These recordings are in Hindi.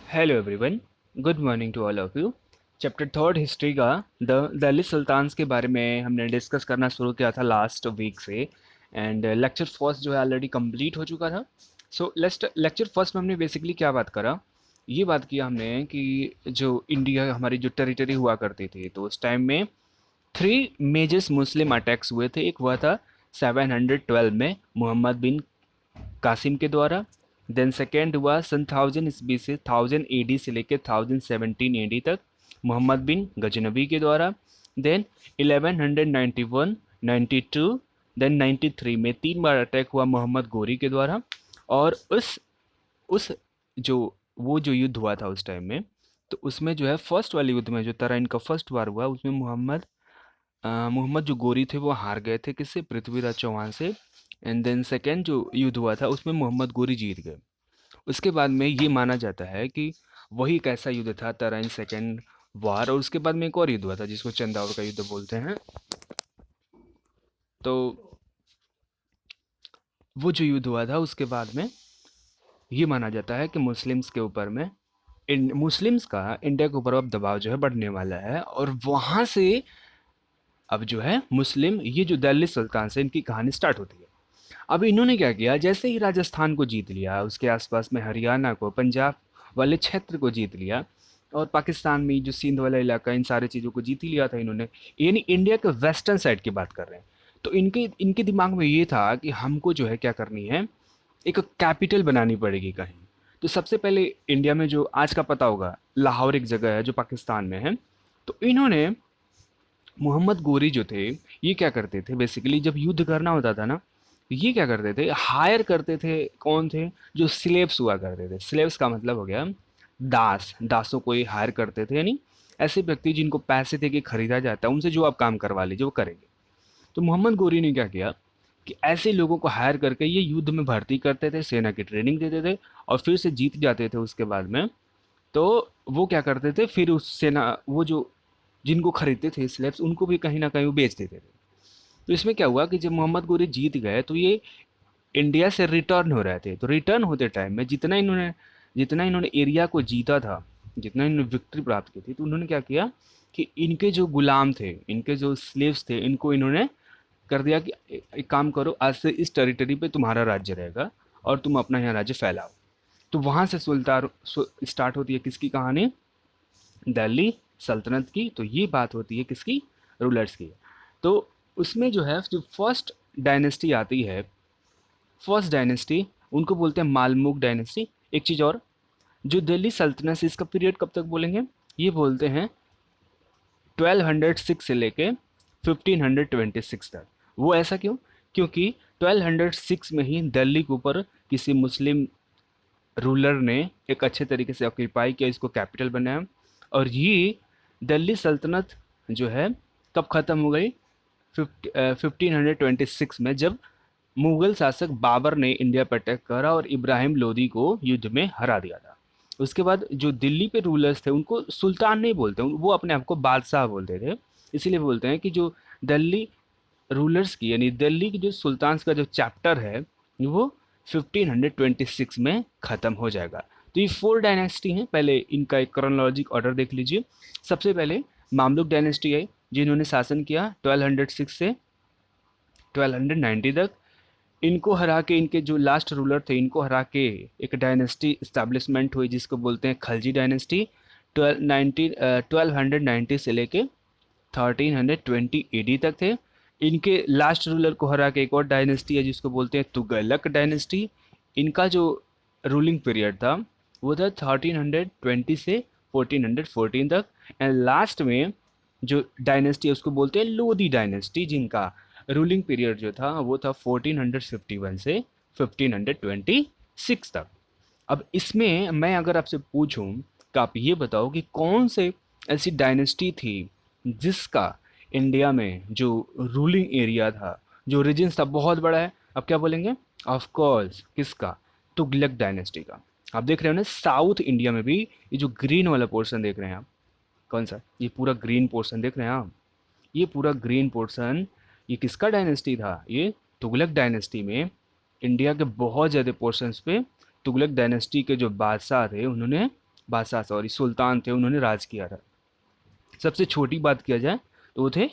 Hello everyone, good morning to all of you. Chapter third history का द दिल्ली सुल्तान्स के बारे में हमने डिस्कस करना शुरू किया था लास्ट वीक से। एंड लेक्चर फर्स्ट जो है ऑलरेडी कंप्लीट हो चुका था। सो लेक्चर फर्स्ट में हमने बेसिकली क्या बात करा, ये बात किया हमने कि जो इंडिया हमारी जो टेरिटरी हुआ करती थी, तो उस टाइम में थ्री मेजर्स मुस्लिम अटैक्स हुए थे। एक हुआ था 712 में मोहम्मद बिन कासिम के द्वारा। देन सेकेंड हुआ सन 1000 ईस्वी से 1000 AD से लेकर 1017 AD तक मोहम्मद बिन गजनबी के द्वारा। देन 1191, 92, देन 93 में 3 बार अटैक हुआ मोहम्मद गोरी के द्वारा। और उस जो वो जो युद्ध हुआ था उस टाइम में, तो उसमें जो है फर्स्ट वाले युद्ध में जो तराइन का फर्स्ट वार हुआ, उसमें मोहम्मद जो गोरी थे वो हार गए थे किससे, पृथ्वीराज चौहान से। एंड देन सेकेंड जो युद्ध हुआ था उसमें मोहम्मद गोरी जीत गए। उसके बाद में ये माना जाता है कि वही एक ऐसा युद्ध था तराइन सेकेंड वार। और उसके बाद में एक और युद्ध हुआ था जिसको चंदावर का युद्ध बोलते हैं। तो वो जो युद्ध हुआ था उसके बाद में ये माना जाता है कि मुस्लिम्स के ऊपर में मुस्लिम्स का इंडिया के ऊपर अब दबाव जो है बढ़ने वाला है। और वहां से अब जो है मुस्लिम ये जो दिल्ली सुल्तान से इनकी कहानी स्टार्ट होती है। अब इन्होंने क्या किया, जैसे ही राजस्थान को जीत लिया, उसके आसपास में हरियाणा को, पंजाब वाले क्षेत्र को जीत लिया, और पाकिस्तान में जो सिंध वाला इलाका, इन सारी चीज़ों को जीत ही लिया था इन्होंने। यानी इंडिया के वेस्टर्न साइड की बात कर रहे हैं। तो इनके इनके दिमाग में ये था कि हमको जो है क्या करनी है, एक कैपिटल बनानी पड़ेगी कहीं। तो सबसे पहले इंडिया में जो आज का पता होगा लाहौर एक जगह है जो पाकिस्तान में है। तो इन्होंने मोहम्मद गोरी जो थे, ये क्या करते थे बेसिकली, जब युद्ध करना होता था ना, ये क्या करते थे, हायर करते थे। कौन थे? जो स्लेव्स हुआ करते थे। स्लेव्स का मतलब हो गया दास। दासों को ये हायर करते थे, यानी ऐसे व्यक्ति जिनको पैसे दे के खरीदा जाता है, उनसे जो आप काम करवा लीजिए वो करेंगे। तो मोहम्मद गोरी ने क्या किया कि ऐसे लोगों को हायर करके ये युद्ध में भर्ती करते थे, सेना की ट्रेनिंग देते थे, और फिर से जीत जाते थे उसके बाद में। तो वो क्या करते थे, फिर उस सेना वो जो जिनको खरीदते थे स्लेब्स, उनको भी कहीं ना कहीं वो बेच देते थे। तो इसमें क्या हुआ कि जब मोहम्मद गोरी जीत गए तो ये इंडिया से रिटर्न हो रहे थे। तो रिटर्न होते टाइम में जितना इन्होंने एरिया को जीता था, जितना इन्होंने विक्ट्री प्राप्त की थी, तो उन्होंने क्या किया कि इनके जो गुलाम थे, इनके जो स्लेव्स थे, इनको इन्होंने कर दिया कि एक काम करो, आज से इस टेरिटरी पे तुम्हारा राज्य रहेगा और तुम अपना यहाँ राज्य फैलाओ। तो वहां से सुल्तान स्टार्ट होती है किसकी कहानी, दिल्ली सल्तनत की। तो ये बात होती है किसकी, रूलर्स की। तो उसमें जो है जो फर्स्ट डायनेस्टी आती है, फर्स्ट डायनेस्टी उनको बोलते हैं मालमुग डायनेस्टी। एक चीज़ और, जो दिल्ली सल्तनत इसका पीरियड कब तक बोलेंगे, ये बोलते हैं 1206 से लेके 1526 तक। वो ऐसा क्यों? क्योंकि 1206 में ही दिल्ली के ऊपर किसी मुस्लिम रूलर ने एक अच्छे तरीके से ऑक्यूपाई किया, इसको कैपिटल बनाया। और ये दिल्ली सल्तनत जो है कब ख़त्म हो गई, 1526 में, जब मुगल शासक बाबर ने इंडिया पर अटैक करा और इब्राहिम लोदी को युद्ध में हरा दिया था। उसके बाद जो दिल्ली पे रूलर्स थे उनको सुल्तान नहीं बोलते, वो अपने आप को बादशाह बोलते थे। इसीलिए बोलते हैं कि जो दिल्ली रूलर्स की, यानी दिल्ली की जो सुल्तान का जो चैप्टर है, वो 1526 में ख़त्म हो जाएगा। तो ये फोर डायनेस्टी हैं। पहले इनका एक क्रोनोलॉजिक ऑर्डर देख लीजिए। सबसे पहले मामलुक डायनेस्टी है, जिन्होंने शासन किया 1206 से 1290 तक। इनको हरा के, इनके जो लास्ट रूलर थे, इनको हरा के एक डायनेस्टी इस्टेब्लिशमेंट हुई जिसको बोलते हैं खलजी डायनेस्टी। 1290 से लेके 1320 AD तक थे। इनके लास्ट रूलर को हरा के एक और डायनेस्टी है जिसको बोलते हैं तुगलक डायनेस्टी। इनका जो रूलिंग पीरियड था वो था 1320 से 1414 तक। एंड लास्ट में जो डायनेस्टी है उसको बोलते हैं लोधी डायनेस्टी, जिनका रूलिंग पीरियड जो था वो था 1451 से 1526 तक। अब इसमें मैं अगर आपसे पूछूं तो आप ये बताओ कि कौन से ऐसी डायनेस्टी थी जिसका इंडिया में जो रूलिंग एरिया था, जो रीजन था, बहुत बड़ा है। अब क्या बोलेंगे? ऑफ कोर्स किसका, तुगलक डायनेस्टी का। आप देख रहे हो ना साउथ इंडिया में भी, ये जो ग्रीन वाला पोर्शन देख रहे हैं आप, कौन सा, ये पूरा ग्रीन पोर्शन देख रहे हैं आप, ये पूरा ग्रीन पोर्शन, ये किसका डायनेस्टी था? ये तुगलक डायनेस्टी में इंडिया के बहुत ज़्यादा पोर्शंस पे तुगलक डायनेस्टी के जो बादशाह थे उन्होंने बादशाह सॉरी सुल्तान थे, उन्होंने राज किया था। सबसे छोटी बात किया जाए तो वो थे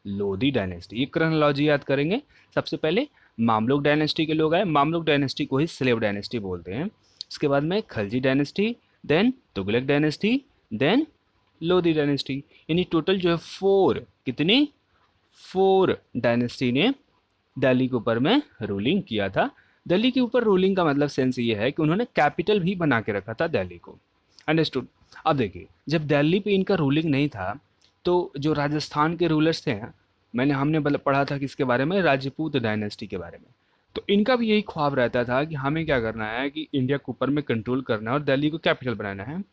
लोधी डायनेस्टी। ये क्रोनोलॉजी याद करेंगे। सबसे पहले मामलुक डायनेस्टी के लोग आए, मामलुक डायनेस्टी को ही स्लेव डायनेस्टी बोलते हैं। उसके बाद में Khalji dynasty, then Tughlaq dynasty, then Lodhi dynasty. यानी टोटल जो है फोर, कितनी, फोर डायनेस्टी ने दिल्ली के ऊपर में रूलिंग किया था। दिल्ली के ऊपर रूलिंग का मतलब सेंस ये है कि उन्होंने कैपिटल भी बना के रखा था दिल्ली को। अंडरस्टूड। अब देखिए, जब दिल्ली पे इनका रूलिंग नहीं था तो जो राजस्थान के रूलर्स थे, मैंने हमने पढ़ा था किसके बारे में, राजपूत डायनेस्टी के बारे में। तो इनका भी यही ख्वाब रहता था कि हमें क्या करना है कि इंडिया के ऊपर में कंट्रोल करना है और दिल्ली को कैपिटल बनाना है।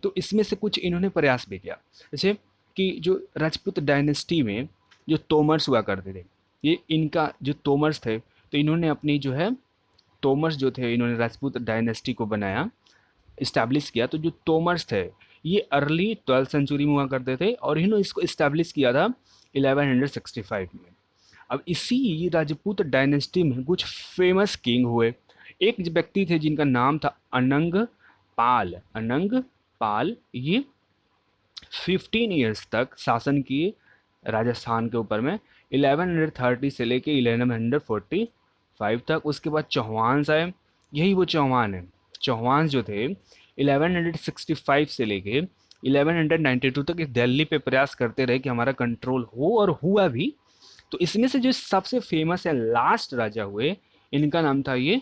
तो इसमें से कुछ इन्होंने प्रयास भी किया। जैसे कि जो राजपूत डायनेस्टी में जो तोमर्स हुआ करते थे, ये इनका जो तोमर्स थे, तो इन्होंने अपनी जो है तोमर्स जो थे, इन्होंने राजपूत डायनेस्टी को बनाया, इस्टेब्लिश किया। तो जो तोमर्स थे ये अर्ली 12th सेंचुरी में हुआ करते थे और इन्होंने इसको इस्टेब्लिश किया था 1165 में। अब इसी राजपूत डायनेस्टी में कुछ फेमस किंग हुए। एक व्यक्ति थे जिनका नाम था अनंग पाल। अनंग पाल ये 15 ईयर्स तक शासन किए राजस्थान के ऊपर में, 1130 से लेके 1145 तक। उसके बाद चौहान आए, यही वो चौहान है। चौहान जो थे 1165 से लेके 1192 तक इस दिल्ली पे प्रयास करते रहे कि हमारा कंट्रोल हो, और हुआ भी। तो इसमें से जो सबसे फेमस है लास्ट राजा हुए, इनका नाम था ये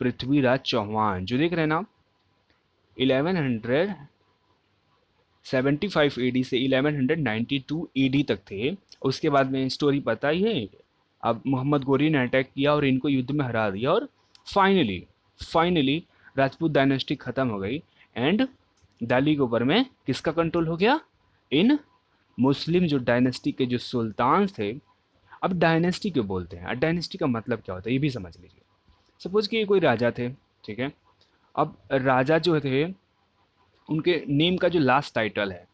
पृथ्वीराज चौहान, जो देख रहे हैं ना 1175 एडी से 1192 एडी तक थे। उसके बाद में स्टोरी पता ही है। अब मोहम्मद गोरी ने अटैक किया और इनको युद्ध में हरा दिया, और फाइनली फाइनली राजपूत डायनेस्टी खत्म हो गई एंड दिल्ली के ऊपर में किसका कंट्रोल हो गया, इन मुस्लिम जो डायनेस्टी के जो सुल्तान थे। अब डायनेस्टी क्यों बोलते हैं, डायनेस्टी का मतलब क्या होता है ये भी समझ लीजिए। सपोज कि ये कोई राजा थे, ठीक है। अब राजा जो थे उनके नेम का जो लास्ट टाइटल है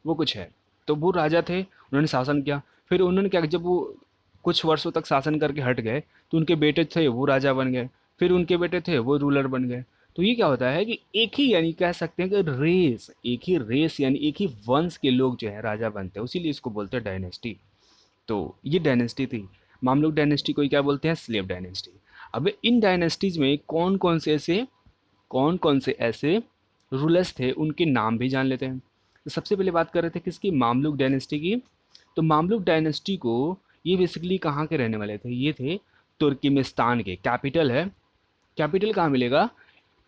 वो कुछ है, तो वो राजा थे, उन्होंने शासन किया। फिर उन्होंने क्या, जब वो कुछ वर्षों तक शासन करके हट गए तो उनके बेटे थे वो राजा बन गए, फिर उनके बेटे थे वो रूलर बन गए। तो ये क्या होता है कि एक ही, यानी कह सकते हैं कि रेस, एक ही रेस यानी एक ही वंश के लोग जो है राजा बनते हैं, उसीलिए इसको बोलते हैं डायनेस्टी। तो ये डायनेस्टी थी। मामलुक डायनेस्टी को क्या बोलते हैं, स्लेव डायनेस्टी। अब इन डायनेस्टीज में कौन कौन से ऐसे रूलर्स थे उनके नाम भी जान लेते हैं। तो सबसे पहले बात कर रहे थे किसकी, मामलुक डायनेस्टी की। तो मामलुक डायनेस्टी को, ये बेसिकली कहाँ के रहने वाले थे, ये थे तुर्कमेनिस्तान के। कैपिटल है, कैपिटल कहाँ मिलेगा,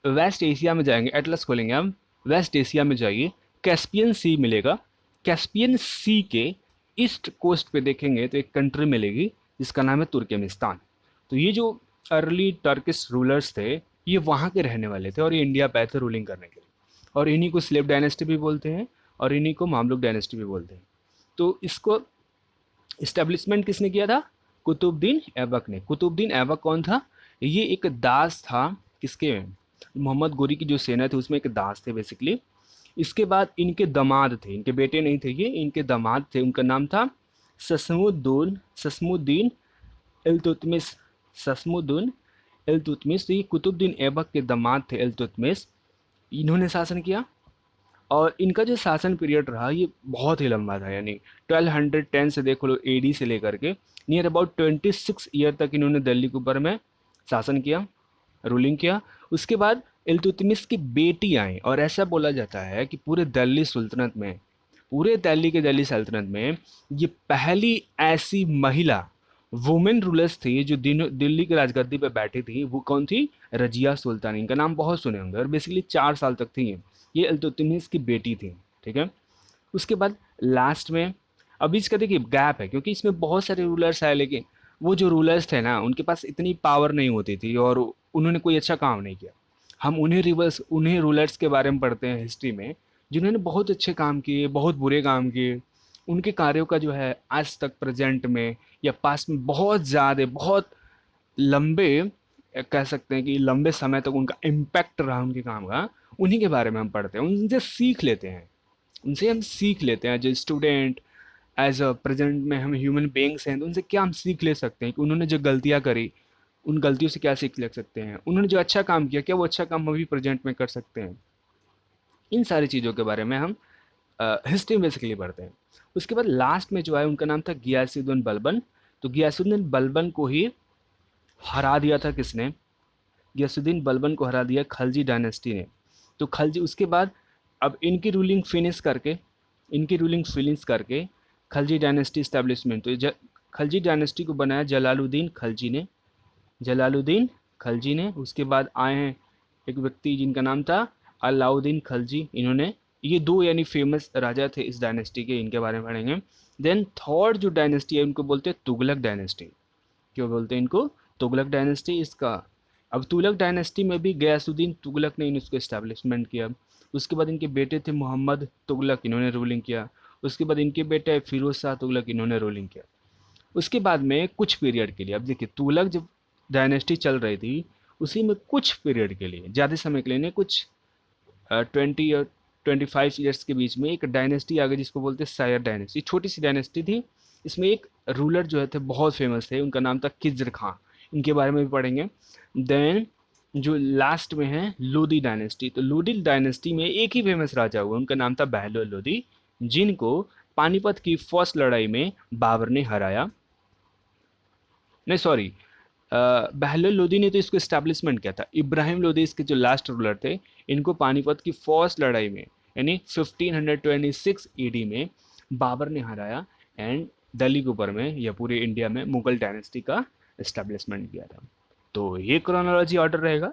वेस्ट एशिया में जाएंगे, एटलस खोलेंगे हम, वेस्ट एशिया में जाइए, कैस्पियन सी मिलेगा। कैस्पियन सी के ईस्ट कोस्ट पे देखेंगे तो एक कंट्री मिलेगी जिसका नाम है तुर्कमेनिस्तान। तो ये जो अर्ली टर्किश रूलर्स थे ये वहाँ के रहने वाले थे और ये इंडिया पे आए थे रूलिंग करने के लिए। और इन्हीं को स्लेव डायनेस्टी भी बोलते हैं और इन्हीं को मामलुक डायनेस्टी भी बोलते हैं। तो इसको इस्टेब्लिशमेंट किसने किया था, कुतुबुद्दीन ऐबक ने। कुतुबुद्दीन ऐबक कौन था, ये एक दास था, किसके, मोहम्मद गोरी की जो सेना थी उसमें एक दास थे बेसिकली। इसके बाद इनके दामाद थे, इनके बेटे नहीं थे ये, इनके दामाद थे, उनका नाम था ससमुद्दीन इल्तुतमिश। ससमुद्दीन इल्तुतमिश, तो ये कुतुबुद्दीन ऐबक के दामाद थे इल्तुतमिश, इन्होंने शासन किया। और इनका जो शासन पीरियड रहा ये बहुत ही लंबा था, यानी 1210 से देख लो एडी से लेकर के नियर अबाउट 26 ईयर तक इन्होंने दिल्ली के ऊपर में शासन किया, रूलिंग किया। उसके बाद इल्तुतमिश की बेटी आई, और ऐसा बोला जाता है कि पूरे दिल्ली सुल्तनत में, पूरे दिल्ली के दिल्ली सल्तनत में ये पहली ऐसी महिला वुमेन रूलर्स थी जो दिल्ली की राजगद्दी पे बैठी थी। वो कौन थी, रजिया सुल्तान, इनका नाम बहुत सुने होंगे, और बेसिकली 4 साल तक थी ये इल्तुतमिश की बेटी थी, ठीक है। उसके बाद लास्ट में, अभी इसका देखिए गैप है क्योंकि इसमें बहुत सारे रूलर्स आए, लेकिन वो जो रूलर्स थे ना उनके पास इतनी पावर नहीं होती थी और उन्होंने कोई अच्छा काम नहीं किया। हम उन्हें रूलर्स के बारे में पढ़ते हैं हिस्ट्री में जिन्होंने बहुत अच्छे काम किए, बहुत बुरे काम किए। उनके कार्यों का जो है आज तक प्रेजेंट में या पास्ट में बहुत ज़्यादा, बहुत लंबे, कह सकते हैं कि लंबे समय तक उनका इम्पैक्ट रहा उनके काम का। उन्हीं के बारे में हम पढ़ते हैं, उनसे सीख लेते हैं, उनसे हम सीख लेते हैं जो स्टूडेंट, एज अ प्रेजेंट में हम ह्यूमन बींग्स हैं तो उनसे क्या हम सीख ले सकते हैं कि उन्होंने जो गलतियाँ करी उन गलतियों से क्या सीख ले सकते हैं, उन्होंने जो अच्छा काम किया क्या वो अच्छा काम हम भी प्रेजेंट में कर सकते हैं। इन सारी चीज़ों के बारे में हम हिस्ट्री बेसिकली पढ़ते हैं। उसके बाद लास्ट में जो है उनका नाम था गियासुद्दीन बलबन। तो गियासुद्दीन बलबन को ही हरा दिया था किसने? गियासुद्दीन बलबन को हरा दिया खलजी डायनेस्टी ने। तो खलजी उसके बाद अब इनकी रूलिंग फिनिश करके खलजी डायनेस्टी स्टैब्लिशमेंट, तो खलजी डायनेस्टी को बनाया जलालुद्दीन खलजी ने। उसके बाद आए हैं एक व्यक्ति जिनका नाम था अलाउद्दीन खलजी। इन्होंने ये दो यानी फेमस राजा थे इस डायनेस्टी के, इनके बारे में पढ़ेंगे। देन थर्ड जो डायनेस्टी है उनको बोलते हैं तुगलक डायनेस्टी। क्यों बोलते हैं इनको? तुगलक डायनेस्टी इसका। अब तुगलक डायनेस्टी में भी गयासुद्दीन तुगलक ने इसको इस्टेब्लिशमेंट किया। उसके बाद इनके बेटे थे मोहम्मद तुगलक, इन्होंने रूलिंग किया। उसके बाद इनके बेटे फिरोज शाह तुगलक, इन्होंने रूलिंग किया। उसके बाद में कुछ पीरियड के लिए, अब देखिए तुगलक जब डायनेस्टी चल रही थी उसी में कुछ पीरियड के लिए, ज़्यादा समय के लिए नहीं, कुछ 20 और 25 ईयर्स के बीच में एक डायनेस्टी आ गई जिसको बोलते हैं सायर डायनेस्टी। छोटी सी डायनेस्टी थी। इसमें एक रूलर जो है थे बहुत फेमस थे, उनका नाम था खिज्र खां। इनके बारे में भी पढ़ेंगे। देन जो लास्ट में है लोदी डायनेस्टी। तो लोदी डायनेस्टी में एक ही फेमस राजा हुआ, उनका नाम था बहलोल लोदी, जिनको पानीपत की फर्स्ट लड़ाई में बाबर ने हराया। नहीं सॉरी, बहलोल लोदी ने तो इसको इस्टेब्लिशमेंट किया था। इब्राहिम लोदी इसके जो लास्ट रूलर थे, इनको पानीपत की फर्स्ट लड़ाई में यानी 1526 ईडी में बाबर ने हराया एंड दिल्ली के ऊपर में या पूरे इंडिया में मुगल डायनेस्टी का इस्टेब्लिशमेंट किया था। तो ये क्रोनोलॉजी ऑर्डर रहेगा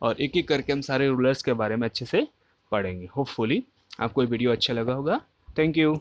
और एक एक करके हम सारे रूलर्स के बारे में अच्छे से पढ़ेंगे। होपफुली आपको ये वीडियो अच्छा लगा होगा। Thank you.